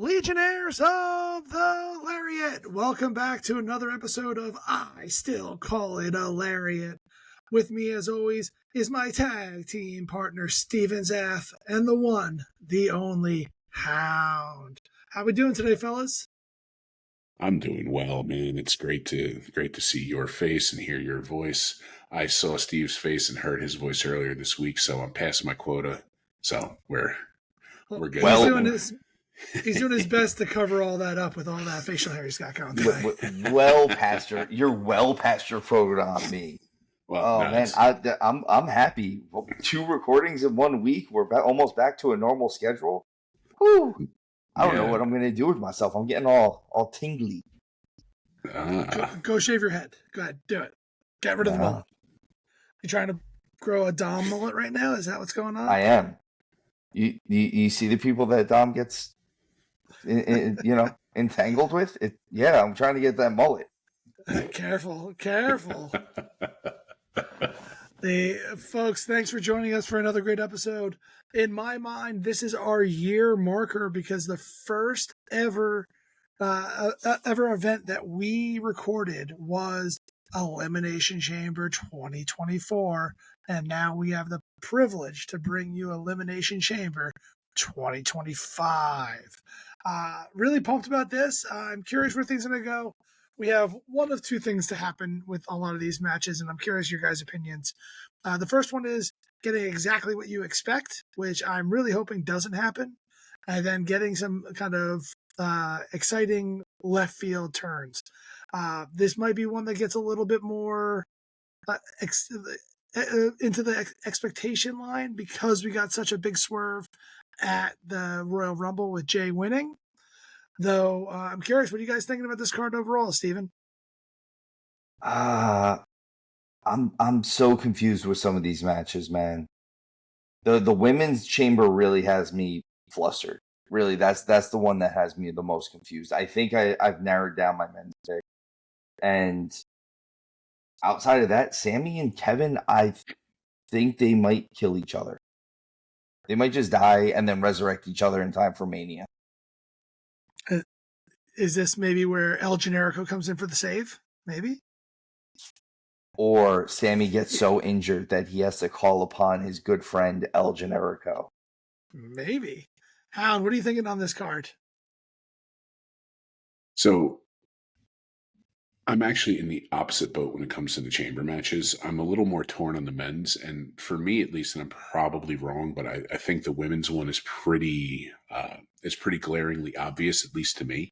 Legionnaires of the Lariat, welcome back to another episode of I Still Call It a Lariat. With me, as always, is my tag team partner, stevezapf, and the one, the only, Hound. How we doing today, fellas? I'm doing well, man. It's great to see your face and hear your voice. I saw Steve's face and heard his voice earlier this week, so I'm past my quota. So we're good. He's doing his best to cover all that up with all that facial hair he's got going today. You're well past your quota on me. Well, man, I'm happy. 2 recordings in 1 week. We're almost back to a normal schedule. Whew. I don't know what I'm going to do with myself. I'm getting all tingly. Go shave your head. Go ahead, do it. Get rid of the mullet. You trying to grow a Dom mullet right now? Is that what's going on? I am. You see the people that Dom gets, entangled with? I'm trying to get that mullet. Careful. Folks, thanks for joining us for another great episode. In my mind, this is our year marker because the first ever event that we recorded was Elimination Chamber 2024, and now we have the privilege to bring you Elimination Chamber 2025. Really pumped about this. I'm curious where things are going to go. We have one of 2 things to happen with a lot of these matches, and I'm curious your guys' opinions. The first one is getting exactly what you expect, which I'm really hoping doesn't happen, and then getting some kind of exciting left field turns. This might be one that gets a little bit more into the expectation line because we got such a big swerve at the Royal Rumble with Jay winning. Though I'm curious, what are you guys thinking about this card overall, Steven? I'm so confused with some of these matches, man. The women's chamber really has me flustered. Really, that's the one that has me the most confused. I think I've narrowed down my men's pick. And outside of that, Sami and Kevin, I think they might kill each other. They might just die and then resurrect each other in time for Mania. Is this maybe where El Generico comes in for the save? Maybe? Or Sami gets so injured that he has to call upon his good friend El Generico. Maybe. Hound, what are you thinking on this card? So I'm actually in the opposite boat when it comes to the chamber matches. I'm a little more torn on the men's, and for me at least, and I'm probably wrong, but I think the women's one is pretty glaringly obvious, at least to me.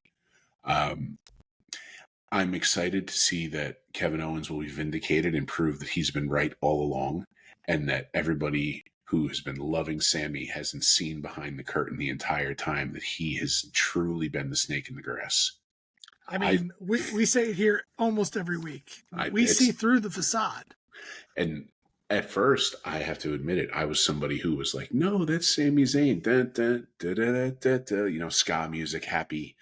I'm excited to see that Kevin Owens will be vindicated and prove that he's been right all along, and that everybody who has been loving Sami hasn't seen behind the curtain the entire time that he has truly been the snake in the grass. I mean, we say it here almost every week. We see through the facade. And at first, I have to admit it, I was somebody who was like, no, that's Sami Zayn. Dun, dun, da, da, da, da, ska music, happy.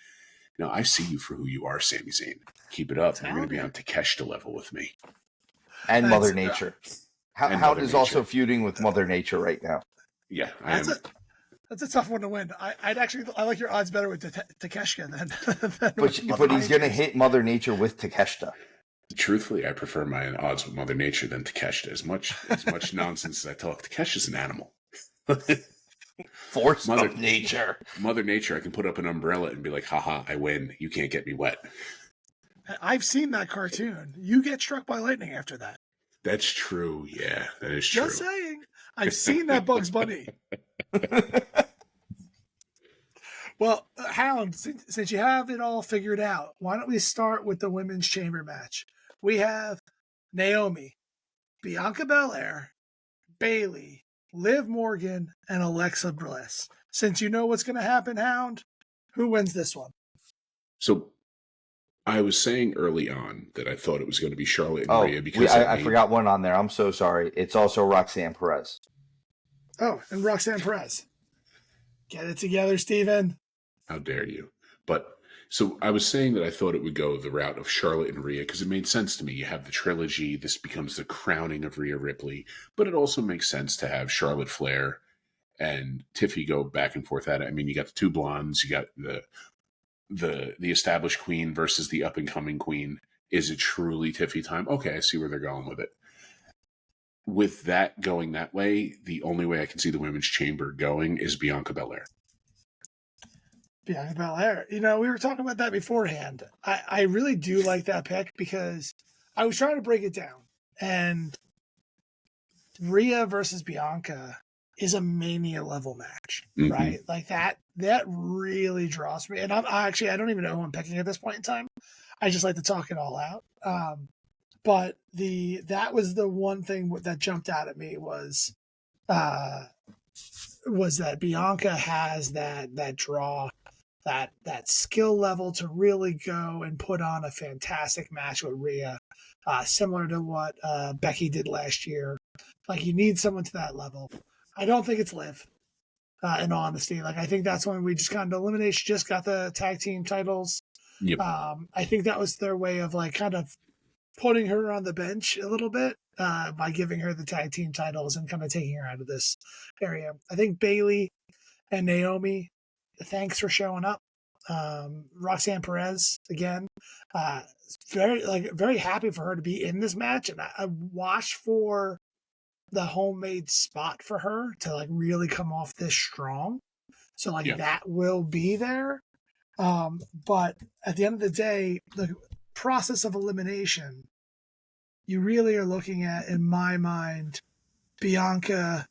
No, I see you for who you are, Sami Zayn. Keep it up. You're going to be on Takeshita level with me. And Mother Nature. Hound is also feuding with Mother Nature right now. Yeah, That's a tough one to win. I like your odds better with Takeshita than but he's going to hit Mother Nature with Takeshita. Truthfully, I prefer my odds with Mother Nature than Takeshita. As much nonsense as I talk, Takeshita's an animal. Force Mother Nature. Mother Nature, I can put up an umbrella and be like, haha, I win. You can't get me wet. I've seen that cartoon. You get struck by lightning after that. That's true. Yeah, that is true. Just saying. I've seen that Bugs Bunny. Well, Hound, since you have it all figured out, why don't we start with the women's chamber match? We have Naomi, Bianca Belair, Bayley, Liv Morgan, and Alexa Bliss. Since you know what's going to happen, Hound, who wins this one? So I was saying early on that I thought it was going to be Charlotte and Rhea because I forgot one on there. I'm so sorry. It's also Roxanne Perez. Oh, and Roxanne Perez. Get it together, Steven. How dare you? But so I was saying that I thought it would go the route of Charlotte and Rhea because it made sense to me. You have the trilogy. This becomes the crowning of Rhea Ripley. But it also makes sense to have Charlotte Flair and Tiffy go back and forth at it. I mean, you got the two blondes, you got the established queen versus the up and coming queen. Is it truly Tiffy time? Okay, I see where they're going with it. With that going that way, the only way I can see the women's chamber going is Bianca Belair. Bianca Belair. You know, we were talking about that beforehand. I really do like that pick because I was trying to break it down. And Rhea versus Bianca is a Mania level match, right? Like that really draws me. And I don't even know who I'm picking at this point in time. I just like to talk it all out. But that was the one thing that jumped out at me was that Bianca has that draw, that skill level to really go and put on a fantastic match with Rhea, similar to what Becky did last year. Like, you need someone to that level. I don't think it's Liv, in all honesty. Like, I think that's when we just got into elimination, just got the tag team titles. Yep. I think that was their way of like kind of putting her on the bench a little bit by giving her the tag team titles and kind of taking her out of this area. I think Bayley and Naomi, thanks for showing up. Roxanne Perez again, very happy for her to be in this match, and I watched for the homemade spot for her to like really come off this strong. So like that will be there. But at the end of the day, the process of elimination, you really are looking at, in my mind, Bianca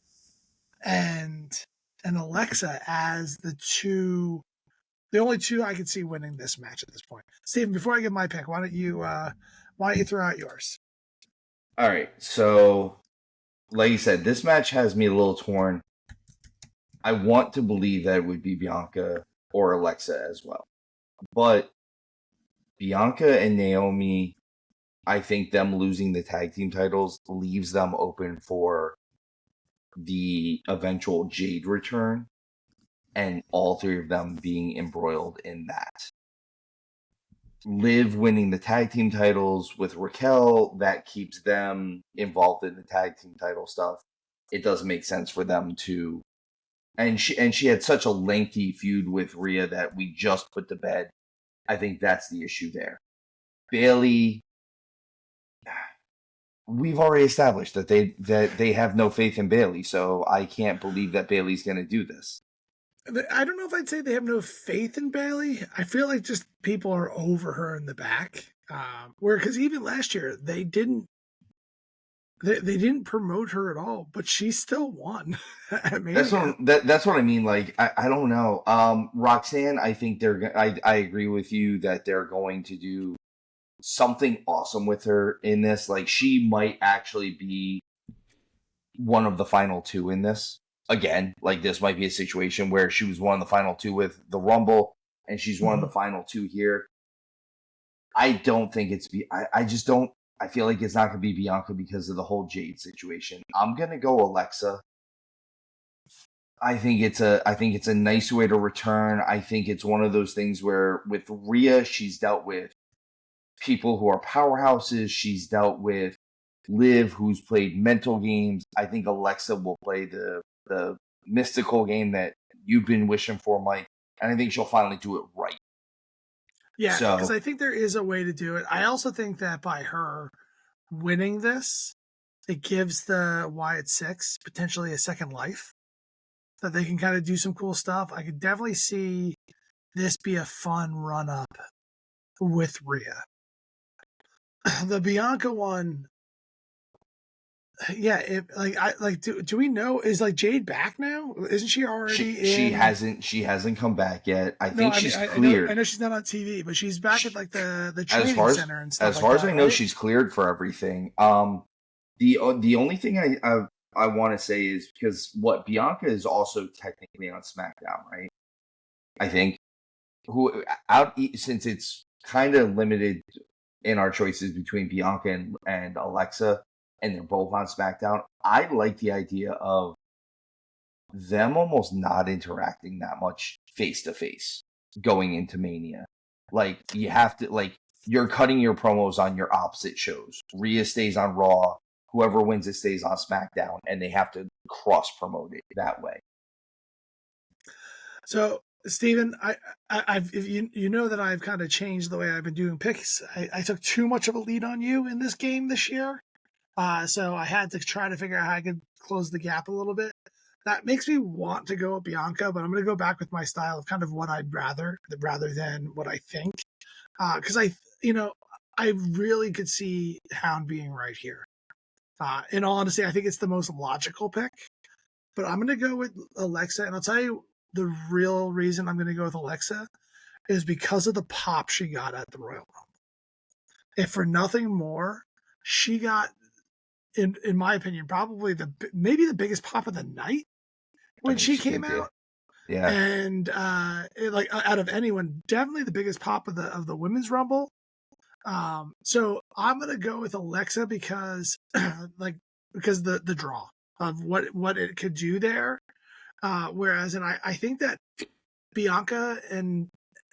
and Alexa as the only two I could see winning this match at this point. Steven, before I give my pick, why don't you throw out yours? All right, so like you said, this match has me a little torn. I want to believe that it would be Bianca or Alexa as well. But Bianca and Naomi, I think them losing the tag team titles leaves them open for the eventual Jade return, and all three of them being embroiled in that. Liv winning the tag team titles with Raquel, that keeps them involved in the tag team title stuff. It doesn't make sense for them to, and she had such a lengthy feud with Rhea that we just put to bed. I think that's the issue there. Bayley, we've already established that they have no faith in Bayley, so I can't believe that Bayley's going to do this. I don't know if I'd say they have no faith in Bayley. I feel like just people are over her in the back. Because even last year they didn't promote her at all, but she still won. That's what I mean. Like I don't know. Roxanne, I think I agree with you that they're going to do something awesome with her in this. Like, she might actually be one of the final two in this. Again, like, this might be a situation where she was one of the final two with the Rumble, and she's one of the final two here. I don't think it's I just don't. I feel like it's not going to be Bianca because of the whole Jade situation. I'm going to go Alexa. I think it's a nice way to return. I think it's one of those things where with Rhea, she's dealt with people who are powerhouses. She's dealt with Liv, who's played mental games. I think Alexa will play the mystical game that you've been wishing for, Mike. And I think she'll finally do it right. Yeah, because I think there is a way to do it. I also think that by her winning this, it gives the Wyatt Six potentially a second life, that they can kind of do some cool stuff. I could definitely see this be a fun run-up with Rhea. The Bianca one, yeah. Do we know, is like Jade back now? Isn't she already? She hasn't come back yet. I think she's cleared. I know she's not on TV, but she's back at like the training center and stuff. As far as I know, she's cleared for everything. The only thing I want to say is, because Bianca is also technically on SmackDown, right? I think since it's kind of limited in our choices between Bianca and Alexa, and they're both on SmackDown, I like the idea of them almost not interacting that much face to face going into Mania. Like, you have to, like, you're cutting your promos on your opposite shows. Rhea stays on Raw, whoever wins it stays on SmackDown, and they have to cross promote it that way. So, Steven, I've you know that I've kind of changed the way I've been doing picks. I took too much of a lead on you in this game this year, so I had to try to figure out how I could close the gap a little bit. That makes me want to go with Bianca, but I'm going to go back with my style of kind of what I'd rather than what I think, because I really could see Hound being right here. In all honesty, I think it's the most logical pick, but I'm going to go with Alexa, and I'll tell you the real reason I'm going to go with Alexa is because of the pop she got at the Royal Rumble. If for nothing more, she got, in my opinion, probably maybe the biggest pop of the night when she came out. Yeah. And out of anyone, definitely the biggest pop of the Women's Rumble. So I'm gonna go with Alexa because the draw of what it could do there. Whereas, and I think that Bianca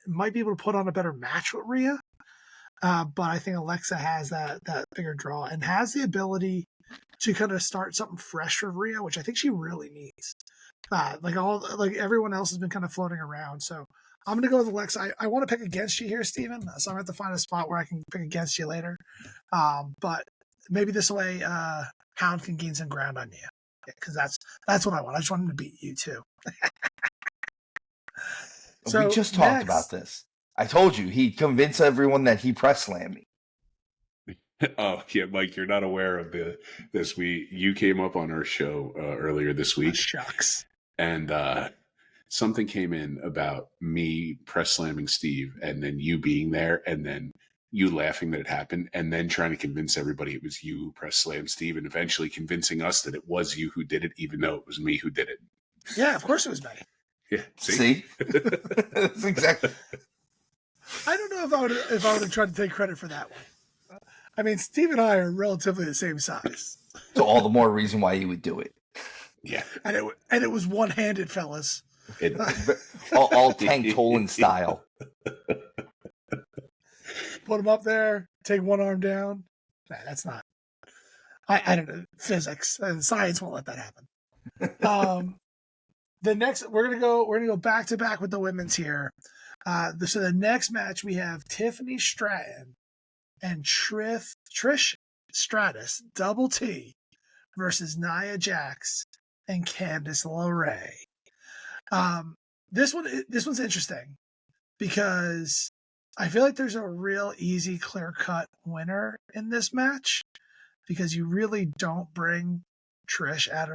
might be able to put on a better match with Rhea. But I think Alexa has that bigger draw and has the ability to kind of start something fresh for Rhea, which I think she really needs. Everyone else has been kind of floating around. So I'm going to go with Alexa. I want to pick against you here, Steven. So I'm going to have to find a spot where I can pick against you later. But maybe this way, Hound can gain some ground on you. Because that's what I want. I just want him to beat you too. So we just talked about this. I told you he convinced everyone that he press slammed me. Oh yeah, Mike, you're not aware of this. You came up on our show earlier this week. Oh, shucks. And something came in about me press slamming Steve, and then you being there, and then you laughing that it happened, and then trying to convince everybody it was you who press slammed Steve, and eventually convincing us that it was you who did it, even though it was me who did it. Yeah, of course it was me. Yeah, see? That's exactly. I don't know if I would have tried to take credit for that one. I mean, Steve and I are relatively the same size. So all the more reason why you would do it. Yeah. And it was one-handed, fellas. all Tank Tolan style. Put him up there, take one arm down. Nah, that's not. I don't know. Physics and science won't let that happen. The next, we're gonna go back to back with the women's here. So the next match we have Tiffany Stratton and Trish Stratus, Double T, versus Nia Jax and Candice LeRae. This one's interesting because I feel like there's a real easy, clear-cut winner in this match because you really don't bring Trish out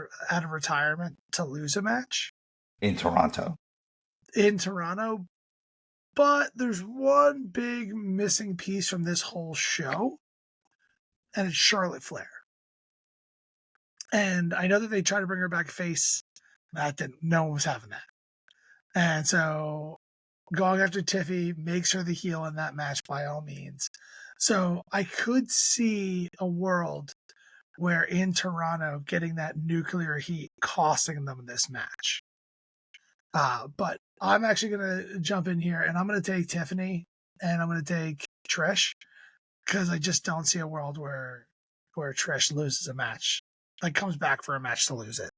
of retirement to lose a match. In Toronto. But there's one big missing piece from this whole show, and it's Charlotte Flair. And I know that they tried to bring her back face. No one was having that. And so going after Tiffy makes her the heel in that match by all means. So I could see a world where in Toronto getting that nuclear heat costing them this match. But I'm actually going to jump in here and I'm going to take Tiffany and I'm going to take Trish because I just don't see a world where Trish loses a match, like comes back for a match to lose it.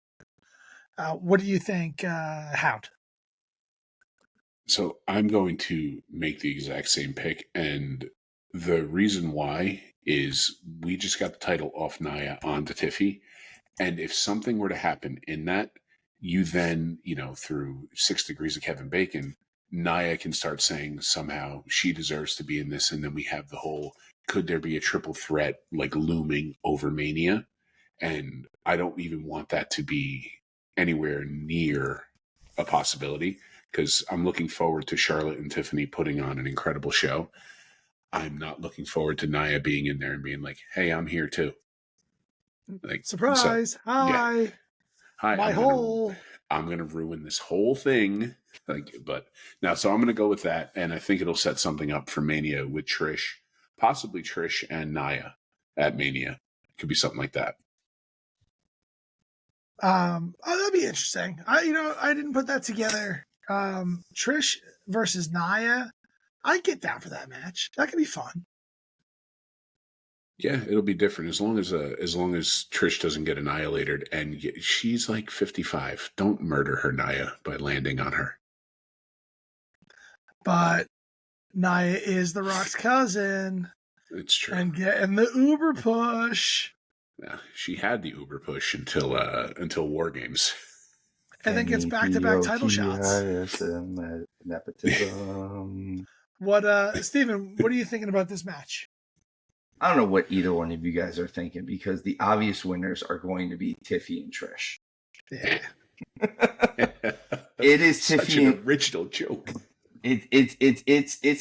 What do you think, Hound? So I'm going to make the exact same pick, and the reason why is we just got the title off Nia onto Tiffy, and if something were to happen in that, you then, through 6 degrees of Kevin Bacon, Nia can start saying somehow she deserves to be in this, and then we have the whole, could there be a triple threat like looming over Mania? And I don't even want that to be anywhere near a possibility because I'm looking forward to Charlotte and Tiffany putting on an incredible show. I'm not looking forward to Nia being in there and being like, hey, I'm here too. Like, surprise. Hi. Yeah. Hi. I'm going to ruin this whole thing. So I'm going to go with that. And I think it'll set something up for Mania with Trish, possibly Trish and Nia at Mania. It could be something like that. That'd be interesting. I didn't put that together. Trish versus Nia. I'd get down for that match. That could be fun. Yeah, it'll be different as long as Trish doesn't get annihilated, and she's like 55. Don't murder her, Nia, by landing on her. but Nia is The Rock's cousin. It's true. And getting the Uber push. Yeah, she had the Uber push until War Games. And then gets back-to-back title shots. Nepotism. Steven, what are you thinking about this match? I don't know what either one of you guys are thinking, because the obvious winners are going to be Tiffy and Trish. Yeah. It is Such Tiffy an original joke. It's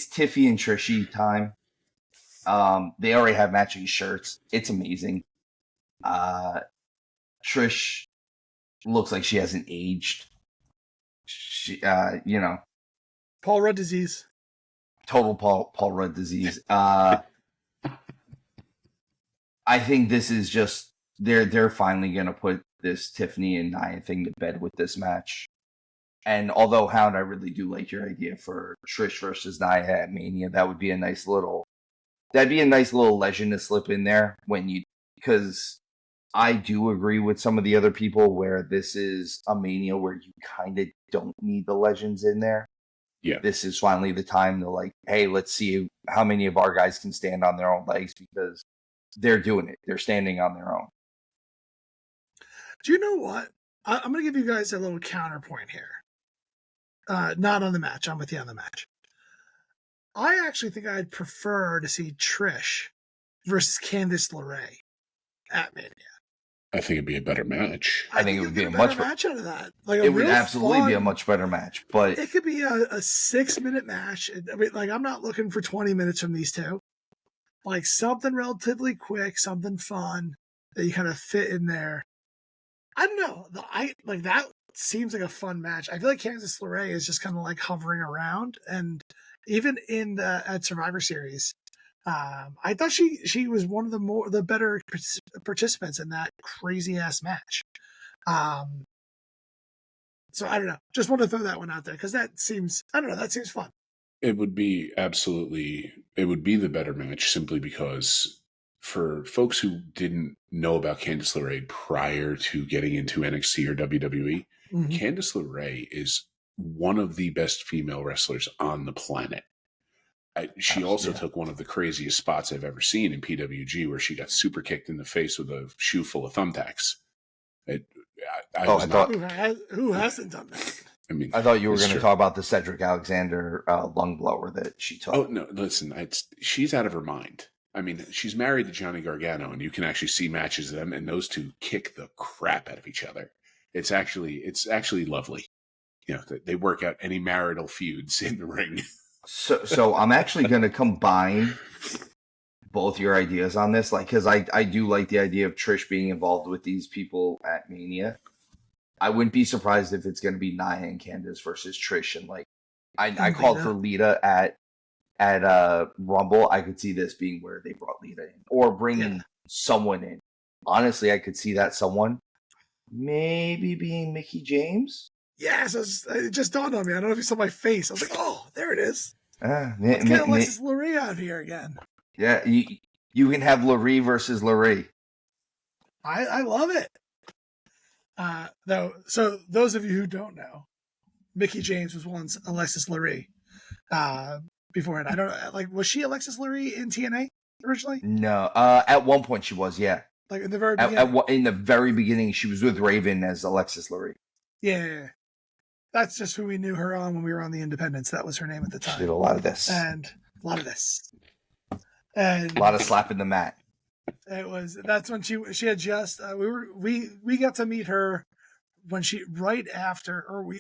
Tiffy and Trishy time. They already have matching shirts. It's amazing. Trish looks like she hasn't aged. She, Paul Rudd disease. Total Paul Rudd disease. I think this is just they're finally gonna put this Tiffany and Nia thing to bed with this match. And although Hound, I really do like your idea for Trish versus Nia at Mania. That would be a nice little legend to slip in there because I do agree with some of the other people where this is a Mania where you kind of don't need the legends in there. Yeah. This is finally the time to hey, let's see how many of our guys can stand on their own legs, because they're doing it. They're standing on their own. Do you know what? I'm going to give you guys a little counterpoint here. Not on the match. I'm with you on the match. I actually think I'd prefer to see Trish versus Candice LeRae at Mania. I think it'd be a better match. I think it would be a much match out of that. It would absolutely be a much better match, but it could be a 6-minute match. I mean, I'm not looking for 20 minutes from these two. Something relatively quick, something fun that you kind of fit in there. I don't know. That seems like a fun match. I feel like Candice LeRae is just kind of hovering around, and even at Survivor Series, I thought she was one of the better participants in that crazy ass match. So I don't know. Just want to throw that one out there because that seems fun. It would be the better match simply because for folks who didn't know about Candice LeRae prior to getting into NXT or WWE, Mm-hmm. Candice LeRae is one of the best female wrestlers on the planet. She also took one of the craziest spots I've ever seen in PWG, where she got super kicked in the face with a shoe full of thumbtacks. Who hasn't done that? I mean, I thought you were going to talk about the Cedric Alexander lung blower that she took. Oh no! Listen, she's out of her mind. I mean, she's married to Johnny Gargano, and you can actually see matches of them, and those two kick the crap out of each other. It's actually lovely. They work out any marital feuds in the ring. So I'm actually going to combine both your ideas on this, because I do like the idea of Trish being involved with these people at Mania. I wouldn't be surprised if it's going to be Nia and Candice versus Trish, and I called for Lita at Rumble. I could see this being where they brought Lita in or bringing someone in. Honestly, I could see that someone maybe being Mickie James. Yes, it just dawned on me. I don't know if you saw my face. I was like, oh, there it is. Let's get Alexis Lurie out here again. Yeah, you can have Lurie versus Lurie. I love it. So those of you who don't know, Mickie James was once Alexis Lurie. Beforehand, I don't know. Was she Alexis Lurie in TNA originally? No. At one point she was, yeah. In the very beginning. In the very beginning, she was with Raven as Alexis Lurie. Yeah. That's just who we knew her on when we were on the Independents. That was her name at the time. She did a lot of this. And a lot of this. And a lot of slapping the mat. That's when she had just we got to meet her when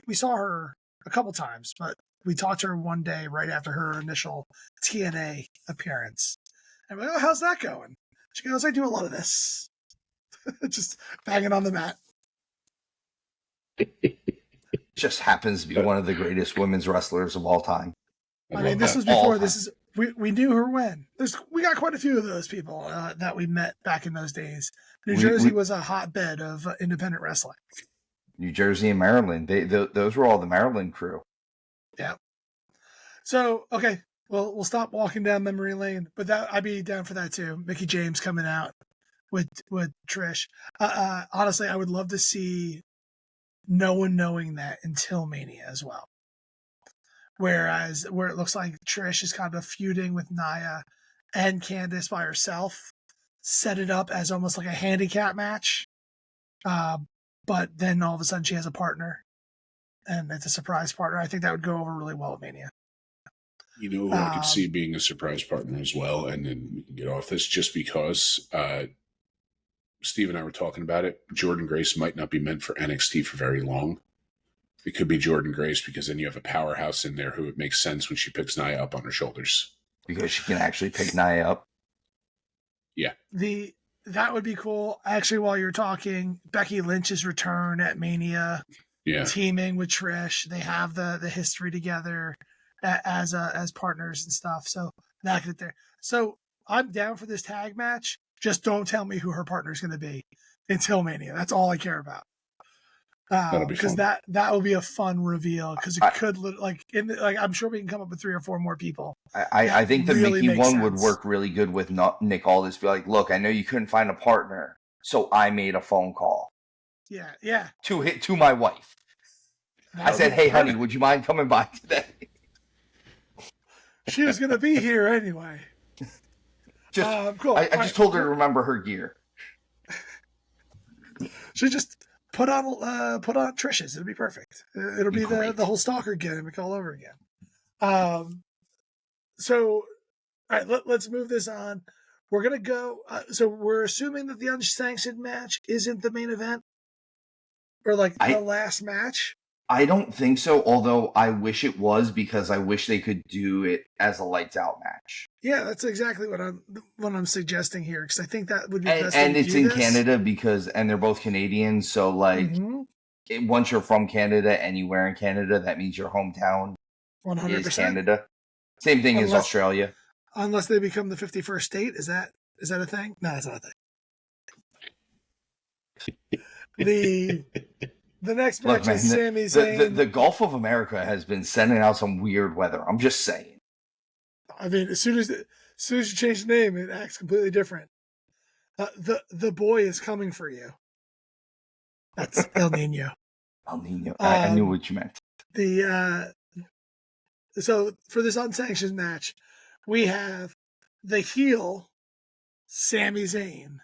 we saw her a couple times, but we talked to her one day right after her initial TNA appearance. And we're like, oh, how's that going? She goes, I do a lot of this. Just banging on the mat. Just happens to be one of the greatest women's wrestlers of all time. I mean, this was before. We knew her when. We got quite a few of those people that we met back in those days. New Jersey was a hotbed of independent wrestling. New Jersey and Maryland. Those were all the Maryland crew. Yeah. So, okay. Well, we'll stop walking down memory lane, but I'd be down for that too. Mickie James coming out with Trish. Honestly, I would love to see no one knowing that until Mania as well. where it looks like Trish is kind of feuding with Nia and Candice by herself, set it up as almost like a handicap match. But then all of a sudden she has a partner, and it's a surprise partner. I think that would go over really well at Mania. You know who I could see being a surprise partner as well, and then we can get off this just because Steve and I were talking about it. Jordynne Grace might not be meant for NXT for very long. It could be Jordynne Grace because then you have a powerhouse in there who it makes sense when she picks Nia up on her shoulders. Because she can actually pick Nia up. Yeah. That would be cool. Actually, while you're talking, Becky Lynch's return at Mania, teaming with Trish. They have the history together as partners and stuff. So that could there. So I'm down for this tag match. Just don't tell me who her partner is going to be until Mania. That's all I care about. That'll be because fun. that will be a fun reveal because it could I'm sure we can come up with 3 or 4 more people. I think the really Mickey one sense. would work really good with Nick Aldis. Be like, look, I know you couldn't find a partner, so I made a phone call. Yeah. To my wife. I said, hey, honey, would you mind coming by today? She was going to be here anyway. Cool. I just told her to remember her gear. She just put on Trish's. It'll be perfect. It'll be the whole stalker gimmick all over again. So, all right, let's move this on. We're gonna go. So we're assuming that the unsanctioned match isn't the main event, or the last match. I don't think so. Although I wish it was, because I wish they could do it as a lights out match. Yeah, that's exactly what I'm suggesting here, because I think that would be best. And it's in Canada and they're both Canadians. So once you're from Canada, anywhere in Canada, that means your hometown 100%. is Canada. Same thing as Australia. Unless they become the 51st state, is that a thing? No, that's not a thing. The next match is Sami Zayn. The Gulf of America has been sending out some weird weather. I'm just saying. I mean, as soon as you change the name, it acts completely different. The boy is coming for you. That's El Nino. El Nino. I knew what you meant. So for this unsanctioned match, we have the heel Sami Zayn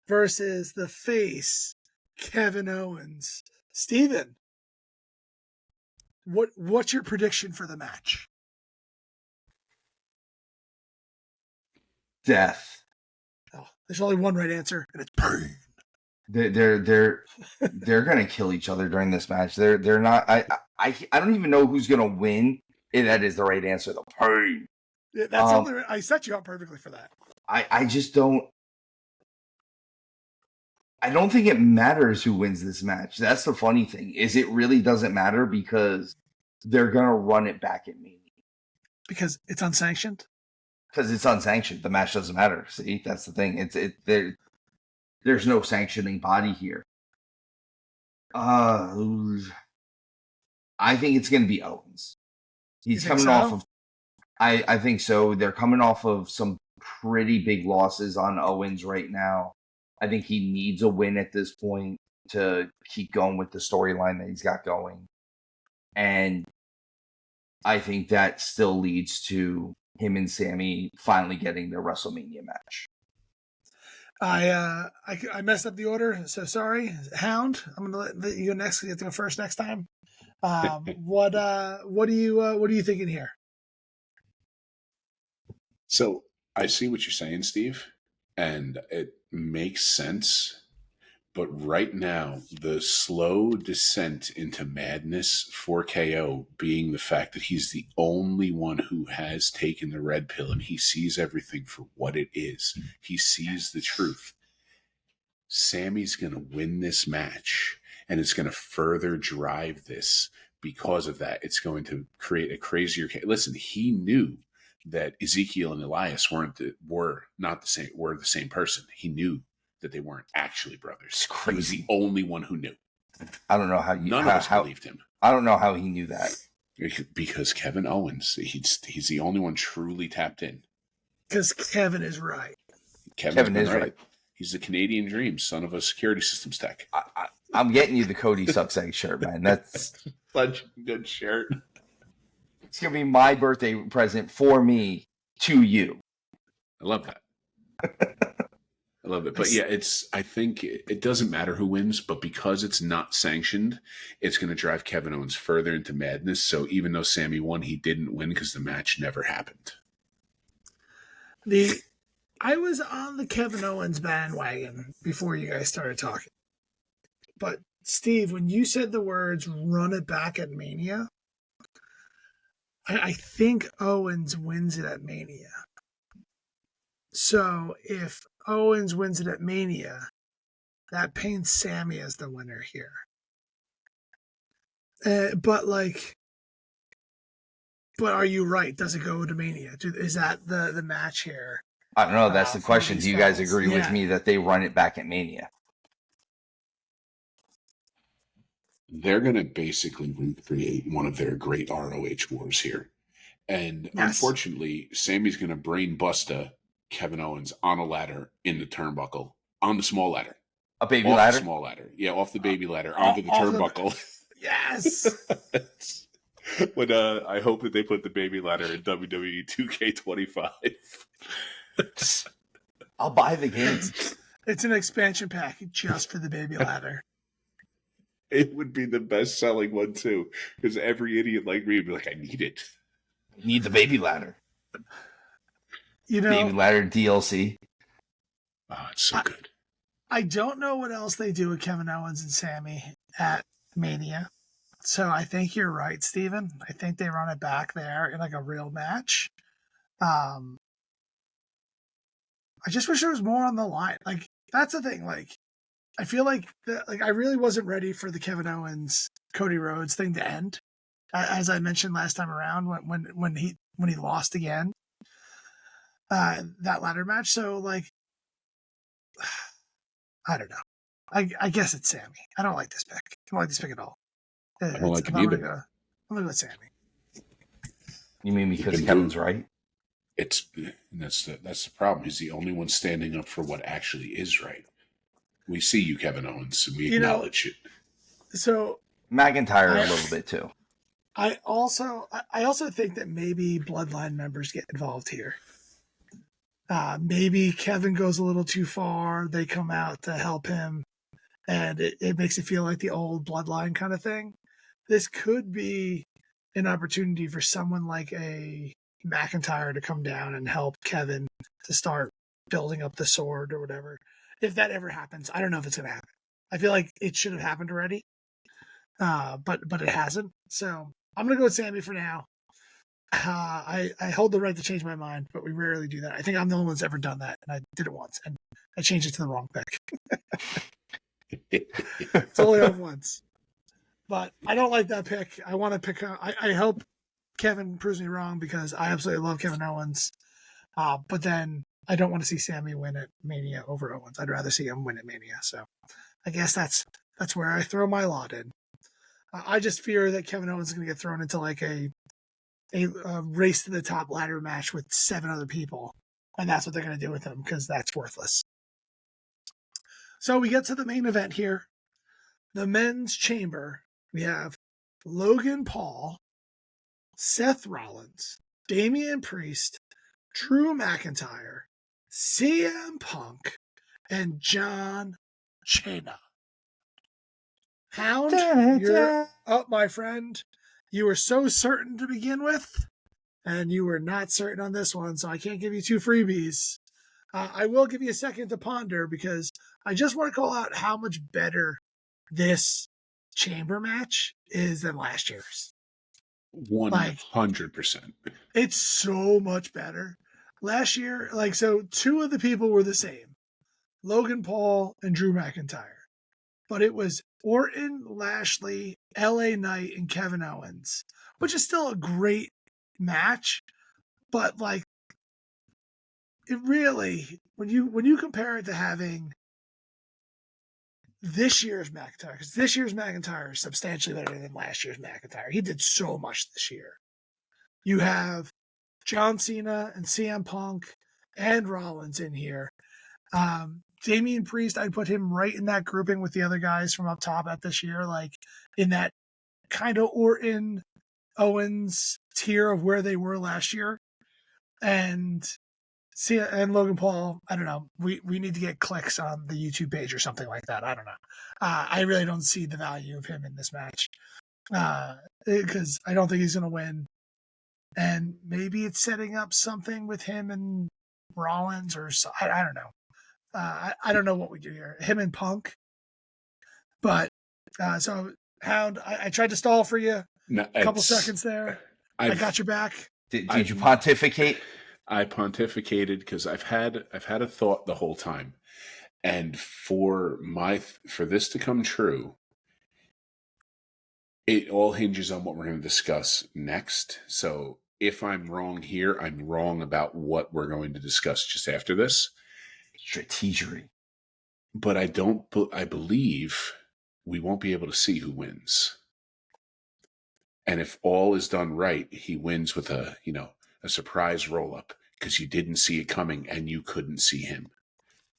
versus the face Kevin Owens. Steven, what's your prediction for the match? Death. Oh, there's only one right answer, and it's pain. They're gonna kill each other during this match. They're not. I don't even know who's gonna win. That is the right answer. The pain. Yeah, that's something. I set you up perfectly for that. I just don't. I don't think it matters who wins this match. That's the funny thing, is it really doesn't matter because they're gonna run it back at me. Because it's unsanctioned? Because it's unsanctioned. The match doesn't matter. See, that's the thing. There's no sanctioning body here. I think it's gonna be Owens. He's coming off of I think so. They're coming off of some pretty big losses on Owens right now. I think he needs a win at this point to keep going with the storyline that he's got going. And I think that still leads to him and Sami finally getting their WrestleMania match. I messed up the order, so sorry. Hound, I'm gonna let you go next. You have to go first next time. What are you thinking here? So I see what you're saying, Steve, and it makes sense. But right now, the slow descent into madness for KO being the fact that he's the only one who has taken the red pill and he sees everything for what it is. He sees the truth. Sami's going to win this match, and it's going to further drive this because of that. It's going to create a crazier. Listen, he knew that Ezekiel and Elias were the same person. He knew that they weren't actually brothers. He was the only one who knew. I don't know how none of us believed him. I don't know how he knew that. Because Kevin Owens, he's the only one truly tapped in. Because Kevin is right. Kevin is right. He's the Canadian dream, son of a security systems tech. I'm getting you the Cody Sucks Egg shirt, man. That's such a good shirt. It's going to be my birthday present for me to you. I love that. I love it. But yeah, I think it doesn't matter who wins, but because it's not sanctioned, it's going to drive Kevin Owens further into madness. So even though Sami won, he didn't win because the match never happened. I was on the Kevin Owens bandwagon before you guys started talking. But Steve, when you said the words "run it back at Mania," I think Owens wins it at Mania. So if Owens wins it at Mania, that paints Sami as the winner here. But are you right? Does it go to Mania? Is that the match here? I don't know. That's the question. Do you guys agree with me that they run it back at Mania? They're going to basically recreate one of their great ROH wars here. And unfortunately, Sami's going to brain busta Kevin Owens on a ladder in the turnbuckle, on the small ladder. A baby ladder? The small ladder. Yeah, off the baby ladder, onto the turnbuckle. Yes! But I hope that they put the baby ladder in WWE 2K25. I'll buy the game. It's an expansion pack just for the baby ladder. It would be the best-selling one, too, because every idiot like me would be like, I need it. I need the baby ladder. Baby ladder DLC. Oh, it's so good. I don't know what else they do with Kevin Owens and Sami at Mania. So I think you're right, Steven. I think they run it back there in like a real match. I just wish there was more on the line. Like, that's the thing. Like, I feel like I really wasn't ready for the Kevin Owens Cody Rhodes thing to end, as I mentioned last time around when he lost again, that ladder match. So like, I don't know. I guess it's Sami. I don't like this pick. I don't like this pick at all. I don't like it either. I'm gonna go with Sami. You mean because Kevin's right? That's the problem. He's the only one standing up for what actually is right. We see you, Kevin Owens, and we acknowledge it. So McIntyre a little bit too. I also think that maybe Bloodline members get involved here. Maybe Kevin goes a little too far. They come out to help him, and it makes it feel like the old Bloodline kind of thing. This could be an opportunity for someone like a McIntyre to come down and help Kevin to start building up the sword or whatever. If that ever happens, I don't know if it's going to happen. I feel like it should have happened already, but it hasn't. So I'm going to go with Sami for now. I hold the right to change my mind, but we rarely do that. I think I'm the only one that's ever done that, and I did it once, and I changed it to the wrong pick. It's only on once. But I don't like that pick. I want to pick. I hope Kevin proves me wrong because I absolutely love Kevin Owens. But then I don't want to see Sami win at Mania over Owens. I'd rather see him win at Mania. So I guess that's where I throw my lot in. I just fear that Kevin Owens is going to get thrown into like a race to the top ladder match with 7 other people. And that's what they're going to do with him because that's worthless. So we get to the main event here. The men's chamber. We have Logan Paul, Seth Rollins, Damian Priest, Drew McIntyre, CM Punk, and John Cena. Hound, you're up, my friend. You were so certain to begin with, and you were not certain on this one, so I can't give you 2 freebies. I will give you a second to ponder because I just want to call out how much better this chamber match is than last year's. 100%. It's so much better. Last year, so 2 of the people were the same. Logan Paul and Drew McIntyre. But it was Orton, Lashley, LA Knight, and Kevin Owens, which is still a great match. But it really, when you compare it to having this year's McIntyre, because this year's McIntyre is substantially better than last year's McIntyre. He did so much this year. You have John Cena and CM Punk and Rollins in here. Damian Priest, I'd put him right in that grouping with the other guys from up top at this year, in that kind of Orton Owens tier of where they were last year. And Logan Paul, I don't know. We need to get clicks on the YouTube page or something like that. I don't know. I really don't see the value of him in this match because I don't think he's going to win. And maybe it's setting up something with him and Rollins or I don't know. I don't know what we do here. Him and Punk. But so Hound, I tried to stall for you. No, A couple seconds there. I got your back. Did you pontificate? I pontificated because I've had a thought the whole time, and for this to come true, it all hinges on what we're going to discuss next. So if I'm wrong here, I'm wrong about what we're going to discuss just after this. Strategery. But I believe we won't be able to see who wins. And if all is done right, he wins with a surprise roll-up because you didn't see it coming and you couldn't see him.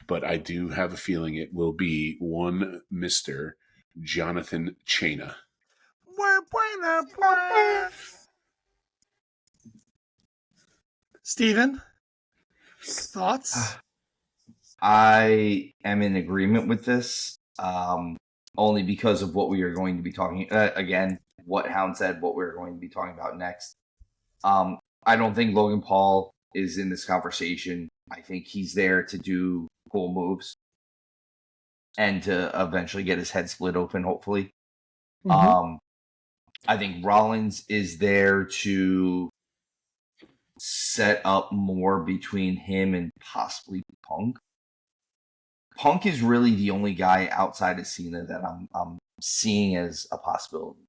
But I do have a feeling it will be one Mr. Jonathan Cena. Steven, thoughts? I am in agreement with this, only because of what we are going to be talking again. What Hound said, what we're going to be talking about next. I don't think Logan Paul is in this conversation. I think he's there to do cool moves and to eventually get his head split open, hopefully. Mm-hmm. I think Rollins is there to set up more between him and possibly Punk. Punk is really the only guy outside of Cena that I'm seeing as a possibility.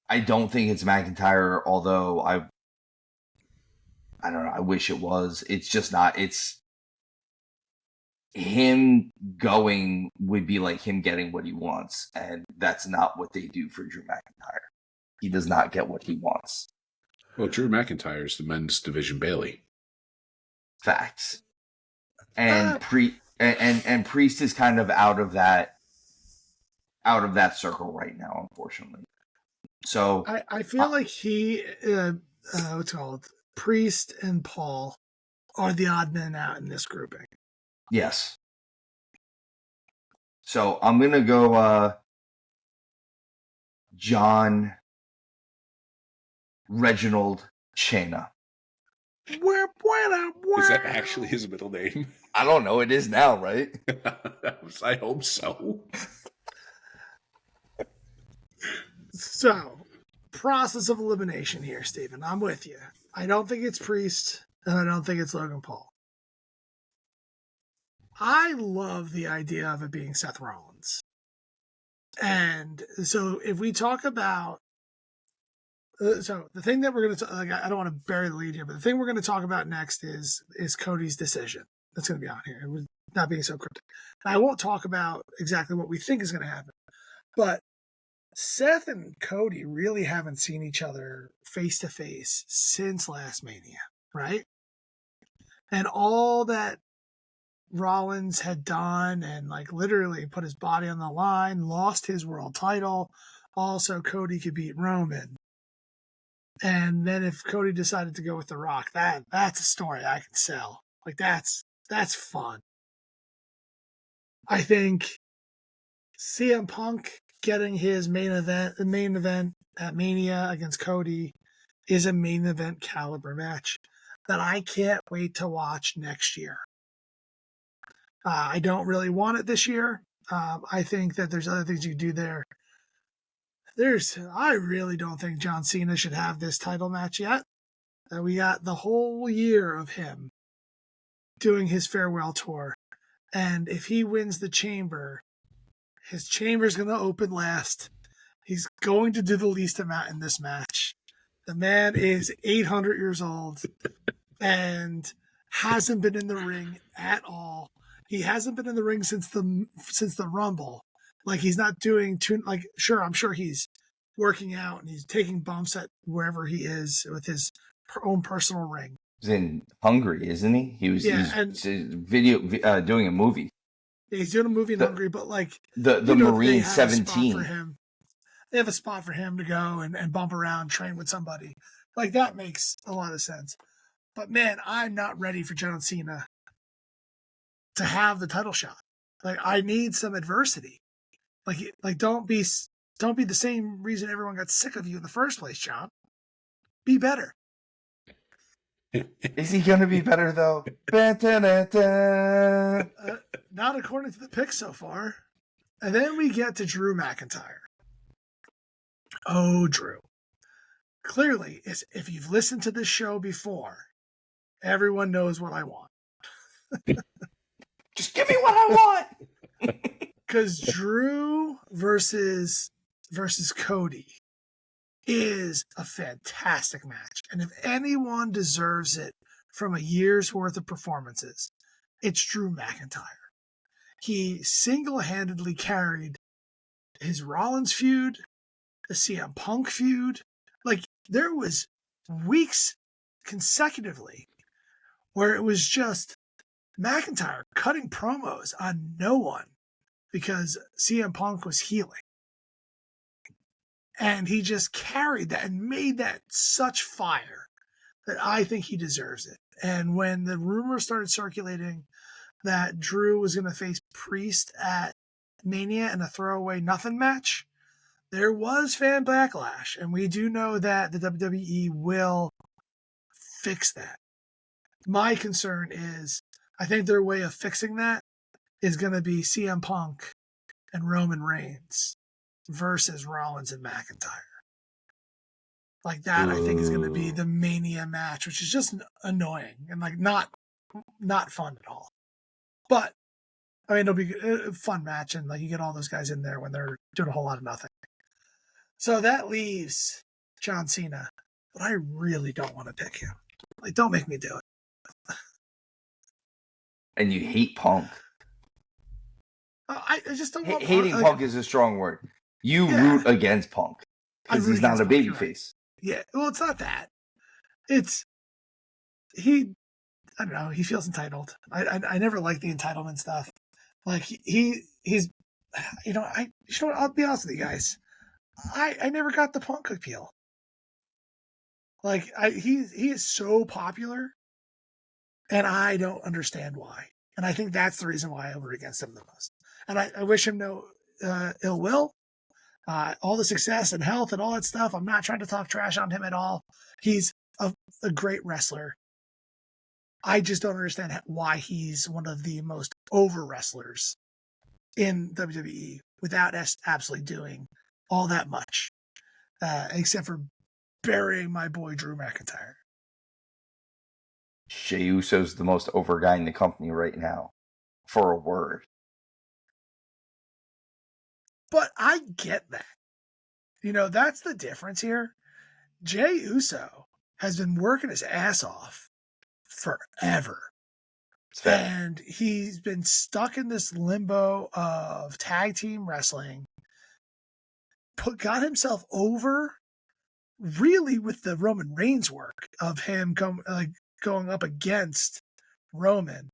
I don't think it's McIntyre, although I don't know. I wish it was. It's just not. It's him going would be like him getting what he wants, and that's not what they do for Drew McIntyre. He does not get what he wants. Well, Drew McIntyre is the men's division Bailey. Facts. And Priest is kind of out of that circle right now, unfortunately. So I feel like he what's it called? Priest and Paul are the odd men out in this grouping. Yes. So I'm gonna go John Reginald Cena. Is that actually his middle name? I don't know. It is now, right? I hope so. So, process of elimination here, Steven. I'm with you. I don't think it's Priest, and I don't think it's Logan Paul. I love the idea of it being Seth Rollins. And so if we talk about so the thing that we're going to I don't want to bury the lead here, but the thing we're going to talk about next is Cody's decision. That's going to be on here. It was not being so cryptic. And I won't talk about exactly what we think is going to happen, but Seth and Cody really haven't seen each other face to face since last Mania, right? And all that Rollins had done and like literally put his body on the line, lost his world title. Also, Cody could beat Roman. And then if Cody decided to go with The Rock, that's a story I can sell. Like that's fun. I think CM Punk getting his main event at Mania against Cody is a main event caliber match that I can't wait to watch next year. I don't really want it this year. I think that there's other things you do there. I really don't think John Cena should have this title match yet. We got the whole year of him doing his farewell tour. And if he wins the chamber, his chamber's going to open last. He's going to do the least amount in this match. The man is 800 years old and hasn't been in the ring at all. He hasn't been in the ring since the Rumble. Like he's not doing sure, I'm sure he's working out and he's taking bumps at wherever he is with his own personal ring. He's in Hungary, isn't he? He's doing a movie. Yeah, he's doing a movie in Hungary, but like the Marine 17 for him. they have a spot for him to go and bump around, train with somebody. Like, that makes a lot of sense. But man, I'm not ready for John Cena to have the title shot. Like, I need some adversity. Like don't be the same reason everyone got sick of you in the first place, John. Be better. Is he going to be better, though? Not according to the picks so far. And then we get to Drew McIntyre. Oh, Drew. Clearly, if you've listened to this show before, everyone knows what I want. Just give me what I want. Because Drew versus Cody is a fantastic match. And if anyone deserves it from a year's worth of performances, it's Drew McIntyre. He single-handedly carried his Rollins feud, the CM Punk feud. Like, there was weeks consecutively where it was just McIntyre cutting promos on no one because CM Punk was healing. And he just carried that and made that such fire that I think he deserves it. And when the rumor started circulating that Drew was going to face Priest at Mania in a throwaway nothing match, there was fan backlash. And we do know that the WWE will fix that. My concern is, I think their way of fixing that is going to be CM Punk and Roman Reigns versus Rollins and McIntyre. Like that, I think is going to be the Mania match, which is just annoying and like not fun at all. But I mean, it'll be a fun match, and like you get all those guys in there when they're doing a whole lot of nothing. So that leaves John Cena, but I really don't want to pick him. Like, don't make me do it. And you hate Punk. I just don't want hating Punk is a strong word. You root against Punk because he's not a babyface. Yeah, well, it's not that. It's I don't know. He feels entitled. I never liked the entitlement stuff. Like he's I'll be honest with you guys. I never got the Punk appeal. Like he is so popular, and I don't understand why. And I think that's the reason why I voted against him the most. And I wish him no ill will. All the success and health and all that stuff. I'm not trying to talk trash on him at all. He's a great wrestler. I just don't understand why he's one of the most over wrestlers in WWE without absolutely doing all that much, except for burying my boy Drew McIntyre. Jey Uso's the most over guy in the company right now, for a word. But I get that. You know, that's the difference here. Jey Uso has been working his ass off forever. And he's been stuck in this limbo of tag team wrestling. Got himself over really with the Roman Reigns work of him going up against Roman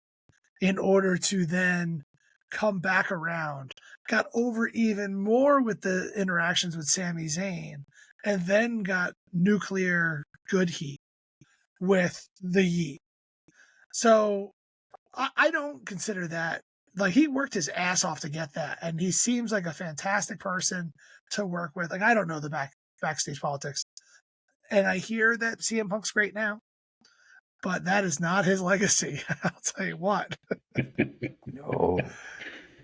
in order to then come back around. Got over even more with the interactions with Sami Zayn, and then got nuclear good heat with the Yeet. So I don't consider that, like, he worked his ass off to get that, and he seems like a fantastic person to work with. Like, I don't know the backstage politics, and I hear that CM Punk's great now, but that is not his legacy. I'll tell you what. No.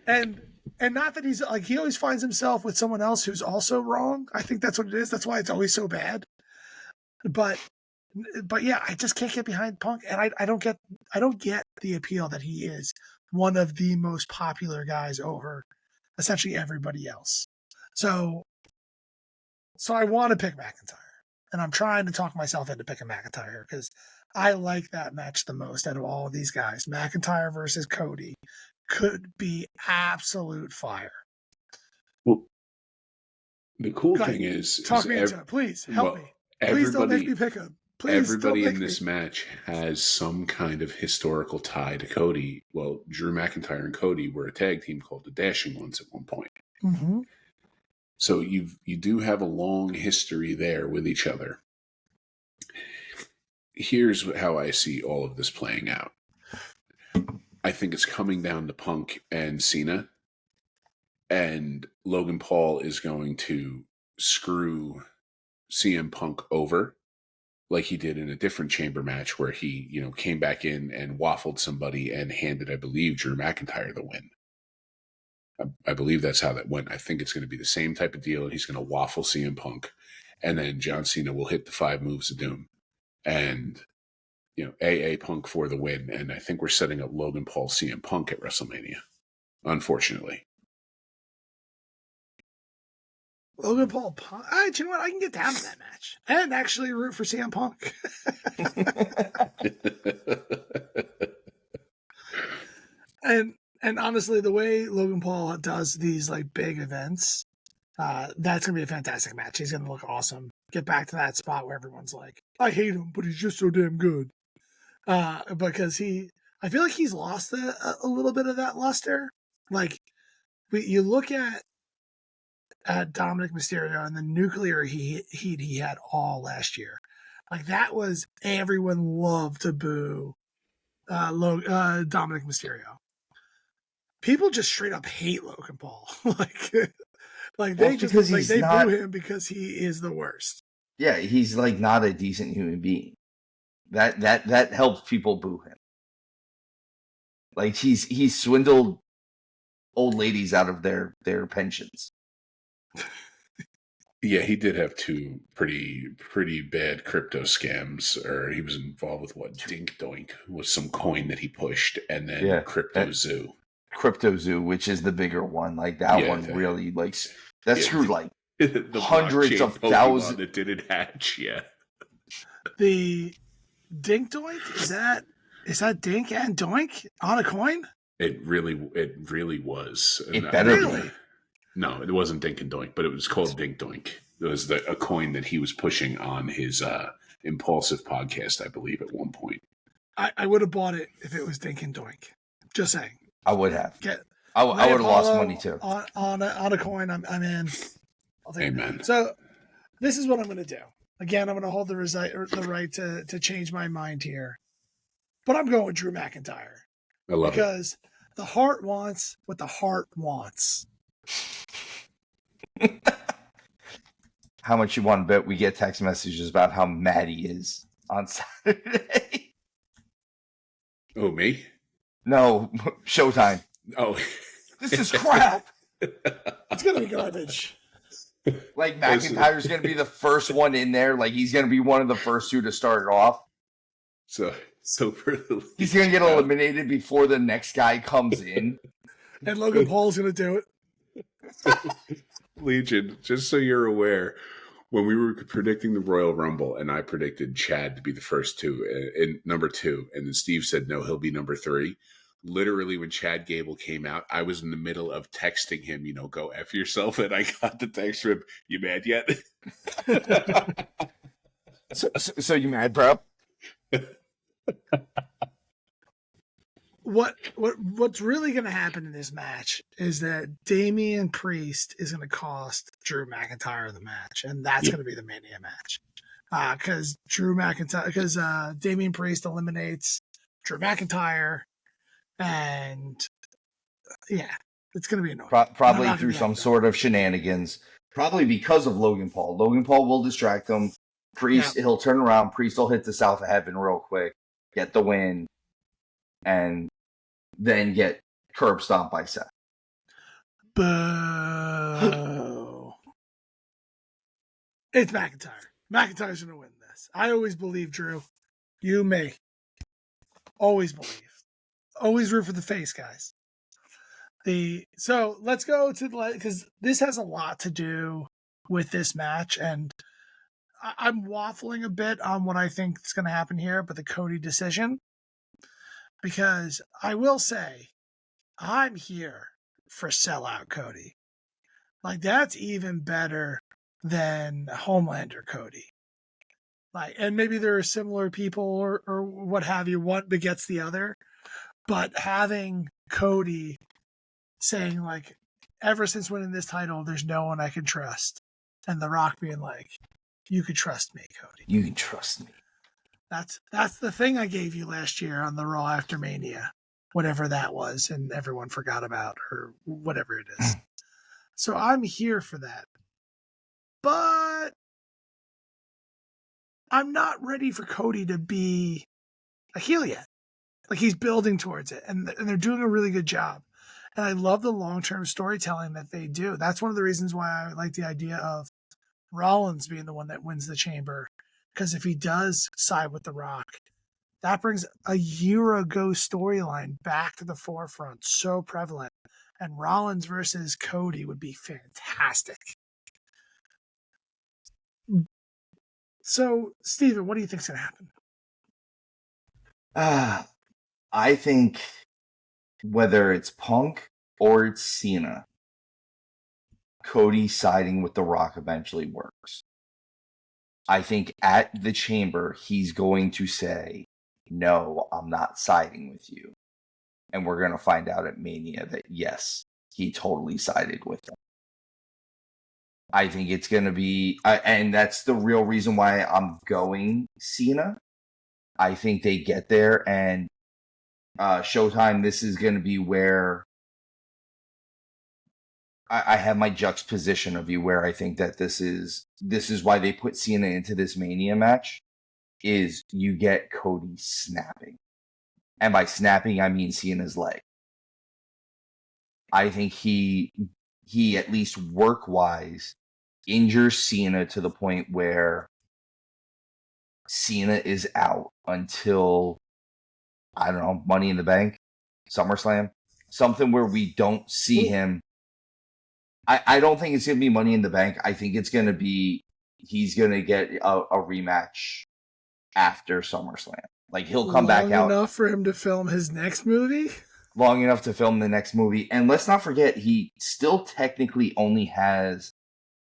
And not that he's like, he always finds himself with someone else who's also wrong. I think that's what it is. That's why it's always so bad. But yeah, I just can't get behind Punk, and I don't get the appeal that he is one of the most popular guys over essentially everybody else. So I want to pick McIntyre, and I'm trying to talk myself into picking McIntyre because I like that match the most out of all of these guys. McIntyre versus Cody could be absolute fire. Well, the cool thing is, talk me into it. Please help me. Please don't make me pick him. Everybody in this match has some kind of historical tie to Cody. Well, Drew McIntyre and Cody were a tag team called the Dashing Ones at one point. Mm-hmm. So you do have a long history there with each other. Here's how I see all of this playing out. I think it's coming down to Punk and Cena, and Logan Paul is going to screw CM Punk over like he did in a different chamber match where he, came back in and waffled somebody and handed, I believe, Drew McIntyre the win. I believe that's how that went. I think it's going to be the same type of deal. He's going to waffle CM Punk, and then John Cena will hit the 5 moves of doom. And, AA Punk for the win. And I think we're setting up Logan Paul CM Punk at WrestleMania, unfortunately. Logan Paul Punk. You know what? I can get down to that match and actually root for CM Punk. And honestly, the way Logan Paul does these like big events, that's gonna be a fantastic match. He's gonna look awesome. Get back to that spot where everyone's like, "I hate him, but he's just so damn good." Because I feel like he's lost a little bit of that luster. Like, you look at Dominic Mysterio and the nuclear heat he had all last year. Like, that was, everyone loved to boo Dominic Mysterio. People just straight up hate Logan Paul. Like they boo him because he is the worst. Yeah, he's like not a decent human being. That helps people boo him. Like he's swindled old ladies out of their pensions. Yeah, he did have 2 pretty bad crypto scams, or he was involved with what? Dink Doink was some coin that he pushed, and then Crypto Zoo. Crypto Zoo, which is the bigger one, like that one really that screwed like the hundreds of thousands that didn't hatch. Yeah, the Dink Doink is that Dink and Doink on a coin? It really was. It better be. No, it wasn't Dink and Doink, but it was called Dink Doink. It was a coin that he was pushing on his Impulsive podcast, I believe, at one point. I would have bought it if it was Dink and Doink. Just saying. I would have. I would have lost money too. On a coin, I'm in. I'll take Amen. It. So this is what I'm going to do. Again, I'm going to hold the right to change my mind here. But I'm going with Drew McIntyre. I love because the heart wants what the heart wants. How much you want to bet we get text messages about how mad he is on Saturday? Oh, me? No, Showtime. Oh. This is crap. It's going to be garbage. Like, McIntyre's going to be the first one in there. Like, he's going to be one of the first 2 to start it off. So for he's going to get eliminated before the next guy comes in. And Logan Paul's going to do it. Legion, just so you're aware, when we were predicting the Royal Rumble, and I predicted Chad to be the first 2, in number 2, and then Steve said, no, he'll be number 3. Literally, when Chad Gable came out, I was in the middle of texting him, go F yourself, and I got the text from, you mad yet? So you mad, bro? What's really going to happen in this match is that Damian Priest is going to cost Drew McIntyre the match, and that's going to be the Mania match. Because Damian Priest eliminates Drew McIntyre, and it's going to be annoying. Probably through some sort of shenanigans. Probably because of Logan Paul. Logan Paul will distract him. Priest, he'll turn around. Priest will hit the South of Heaven real quick, get the win, and then get curb stomped by Seth. Boo. It's McIntyre. McIntyre's going to win this. I always believe, Drew. You may. Always believe. Always root for the face, guys. So let's go to because this has a lot to do with this match, and I'm waffling a bit on what I think is going to happen here, but the Cody decision. Because I will say, I'm here for sellout Cody. Like, that's even better than Homelander Cody. Like, and maybe there are similar people or what have you, one begets the other. But having Cody saying, like, ever since winning this title, there's no one I can trust. And The Rock being like, you could trust me, Cody. You can trust me. That's the thing I gave you last year on the Raw after Mania, whatever that was, and everyone forgot about, or whatever it is. So I'm here for that. But I'm not ready for Cody to be a heel yet. Like, he's building towards it, and they're doing a really good job. And I love the long-term storytelling that they do. That's one of the reasons why I like the idea of Rollins being the one that wins the chamber. Because if he does side with The Rock, that brings a year ago storyline back to the forefront, so prevalent. And Rollins versus Cody would be fantastic. So, Steven, what do you think's going to happen? I think whether it's Punk or it's Cena, Cody siding with The Rock eventually works. I think at the chamber, he's going to say, no, I'm not siding with you. And we're going to find out at Mania that, yes, he totally sided with them. I think it's going to be, and that's the real reason why I'm going Cena. I think they get there, and Showtime, this is going to be where I have my juxtaposition of you, where I think that this is why they put Cena into this Mania match, is you get Cody snapping. And by snapping, I mean Cena's leg. I think he at least work-wise injures Cena to the point where Cena is out until, I don't know, Money in the Bank, SummerSlam, something where we don't see him. I don't think it's going to be Money in the Bank. I think it's going to be, he's going to get a rematch after SummerSlam. Like, he'll come back out. Long enough for him to film his next movie? Long enough to film the next movie. And let's not forget, he still technically only has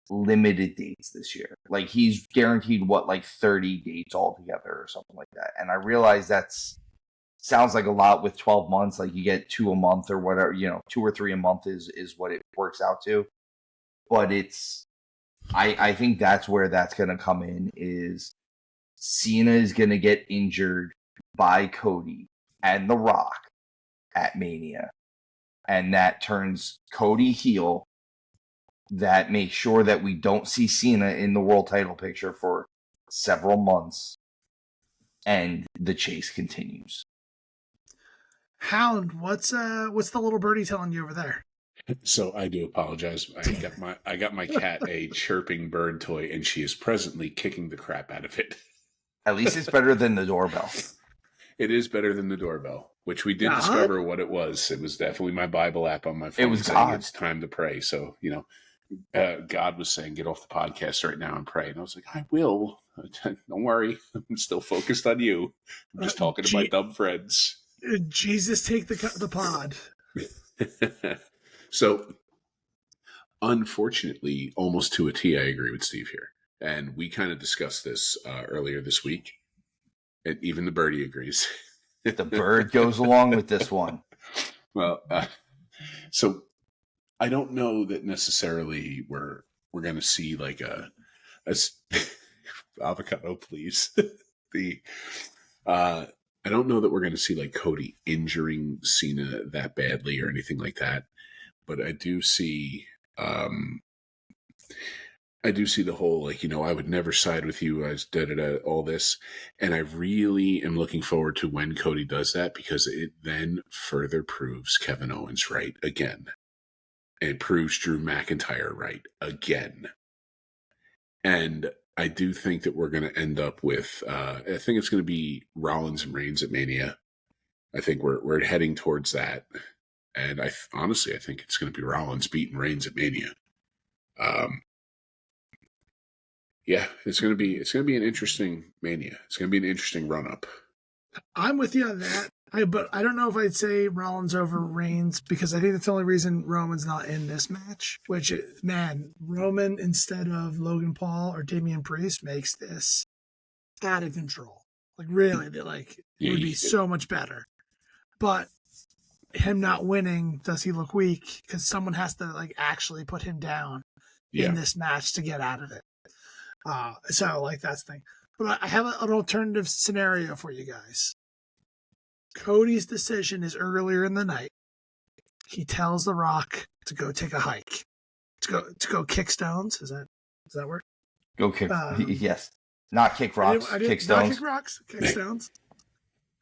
limited dates this year. Like, he's guaranteed, 30 dates altogether or something like that. And I realize sounds like a lot with 12 months. Like, you get 2 a month or whatever, 2 or 3 a month is what it works out to. But I think that's where that's going to come in, is Cena is going to get injured by Cody and The Rock at Mania. And that turns Cody heel. That makes sure that we don't see Cena in the world title picture for several months. And the chase continues. Hound, what's the little birdie telling you over there? So I do apologize. I got my cat a chirping bird toy, and she is presently kicking the crap out of it. At least it's better than the doorbell. It is better than the doorbell, which we did discover what it was. It was definitely my Bible app on my phone. It was saying God. It's time to pray. So, God was saying, get off the podcast right now and pray. And I was like, I will. Don't worry. I'm still focused on you. I'm just talking to my dumb friends. Jesus, take the pod. So, unfortunately, almost to a T, I agree with Steve here. And we kind of discussed this earlier this week. And even the birdie agrees. The bird goes along with this one. Well, so I don't know that necessarily we're going to see like a avocado, please. I don't know that we're going to see like Cody injuring Cena that badly or anything like that. But I do see the whole, I would never side with you as all this. And I really am looking forward to when Cody does that, because it then further proves Kevin Owens right again. And it proves Drew McIntyre right again. And I do think that we're going to end up with, I think it's going to be Rollins and Reigns at Mania. I think we're heading towards that. And honestly, I think it's going to be Rollins beating Reigns at Mania. Yeah, it's going to be an interesting Mania. It's going to be an interesting run up. I'm with you on that. But I don't know if I'd say Rollins over Reigns, because I think that's the only reason Roman's not in this match. Which, Roman instead of Logan Paul or Damian Priest makes this out of control. Like, really, it would be so much better. But him not winning, does he look weak? Because someone has to like actually put him down in this match to get out of it. So like that's the thing. But I have an alternative scenario for you guys. Cody's decision is earlier in the night. He tells The Rock to go take a hike, to go kick stones. Does that work? Go kick. Yes, not kick rocks. Kick stones. Not kick rocks. Kick stones.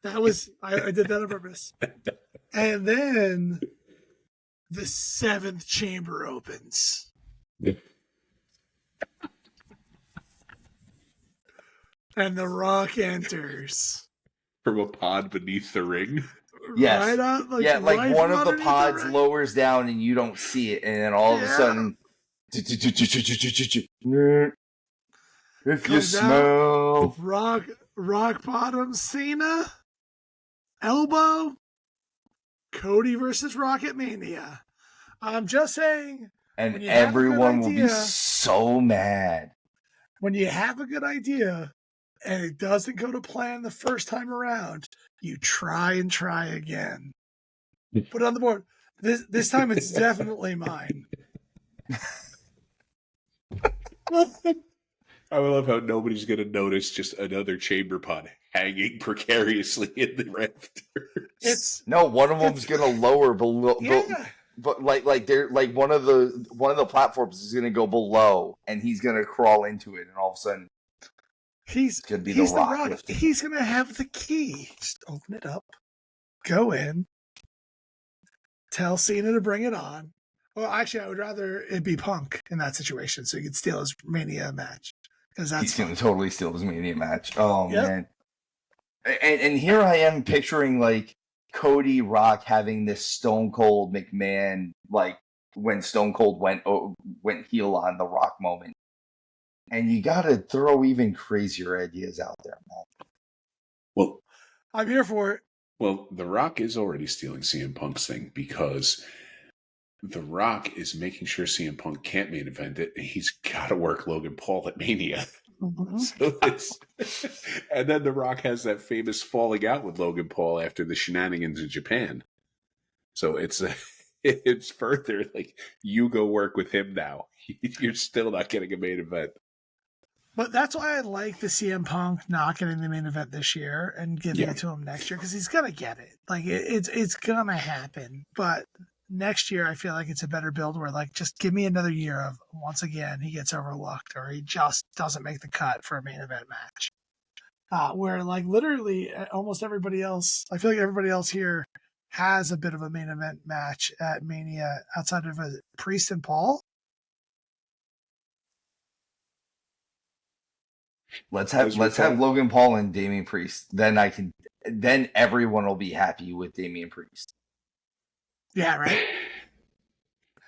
That was I did that on purpose. And then the 7th chamber opens. And The Rock enters. From a pod beneath the ring? Yes. Right on, like one of the pods lowers down and you don't see it. And then all of a sudden... If you smell... Rock bottom Cena. Elbow. Cody versus Rocket Mania. I'm just saying... And everyone will be so mad. When you have a good idea... and it doesn't go to plan the first time around, you try and try again. Put it on the board. This time it's definitely mine. I love how nobody's going to notice just another chamber pod hanging precariously in the rafters. One of them's going to lower below. Yeah. But like they're like one of the platforms is going to go below, and he's going to crawl into it, and all of a sudden. He's going to be the Rock. He's going to have the key. Just open it up, go in, tell Cena to bring it on. Well, actually, I would rather it be Punk in that situation, so he could steal his Mania match. Because he's going to totally steal his Mania match. Oh man! And here I am picturing like Cody Rock having this Stone Cold McMahon, like when Stone Cold went heel on the Rock moment. And you got to throw even crazier ideas out there, man. Well, I'm here for it. Well, The Rock is already stealing CM Punk's thing because The Rock is making sure CM Punk can't main event it. And he's got to work Logan Paul at Mania. So and then The Rock has that famous falling out with Logan Paul after the shenanigans in Japan. So it's further like you go work with him now. You're still not getting a main event. But that's why I like the CM Punk not getting the main event this year and giving it to him next year because he's gonna get it. Like it's gonna happen. But next year, I feel like it's a better build where like just give me another year of once again he gets overlooked or he just doesn't make the cut for a main event match. Where like literally almost everybody else, I feel like everybody else here has a bit of a main event match at Mania outside of Priest and Paul. Let's have Logan Paul and Damian Priest. Then everyone will be happy with Damian Priest. Yeah, right.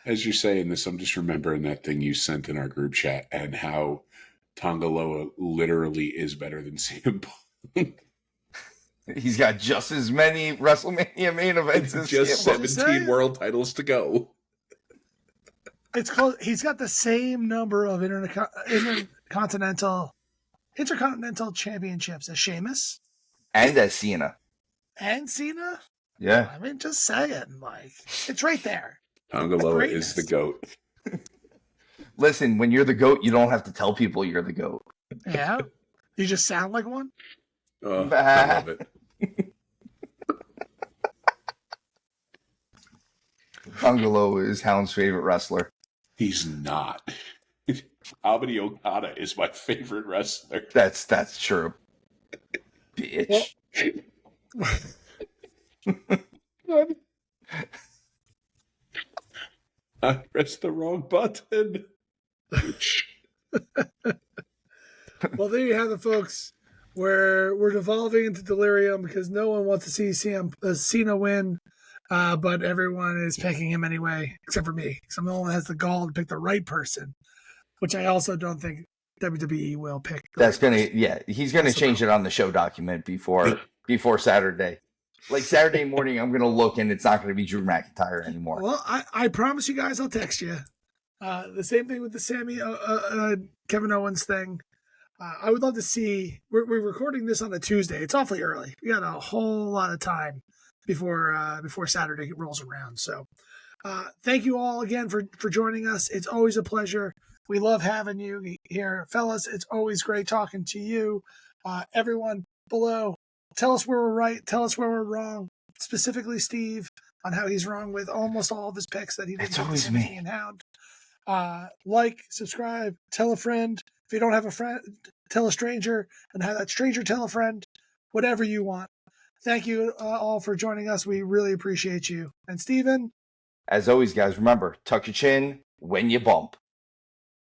As you're saying this, I'm just remembering that thing you sent in our group chat and how Tongaloa literally is better than CM Punk. He's got just as many WrestleMania main events as just 17 world titles to go. It's close. He's got the same number of intercontinental championships as Sheamus and as Cena. And Cena? Yeah. I mean, just saying, like, it's right there. Tongaloa is the GOAT. Listen, when you're the GOAT, you don't have to tell people you're the GOAT. Yeah? You just sound like one? Oh, I love it. Tongaloa is Hound's favorite wrestler. He's not. Abadi Okada is my favorite wrestler. That's true. Bitch. I pressed the wrong button. Well, there you have it, folks. We're devolving into delirium because no one wants to see Cena win, but everyone is picking him anyway, except for me. Because I'm the one that has the gall to pick the right person, which I also don't think WWE will pick. He's gonna change it on the show document before Saturday. Like Saturday morning, I'm gonna look and it's not gonna be Drew McIntyre anymore. Well, I promise you guys, I'll text you. The same thing with the Sami Kevin Owens thing. I would love to see. We're recording this on a Tuesday. It's awfully early. We got a whole lot of time before Saturday rolls around. So thank you all again for joining us. It's always a pleasure. We love having you here, fellas. It's always great talking to you. Everyone below, tell us where we're right. Tell us where we're wrong. Specifically, Steve, on how he's wrong with almost all of his picks that he didn't It's get always Tiffany me. and Hound. Like, subscribe, tell a friend. If you don't have a friend, tell a stranger, and have that stranger tell a friend. Whatever you want. Thank you all for joining us. We really appreciate you. And Steven? As always, guys, remember, tuck your chin when you bump.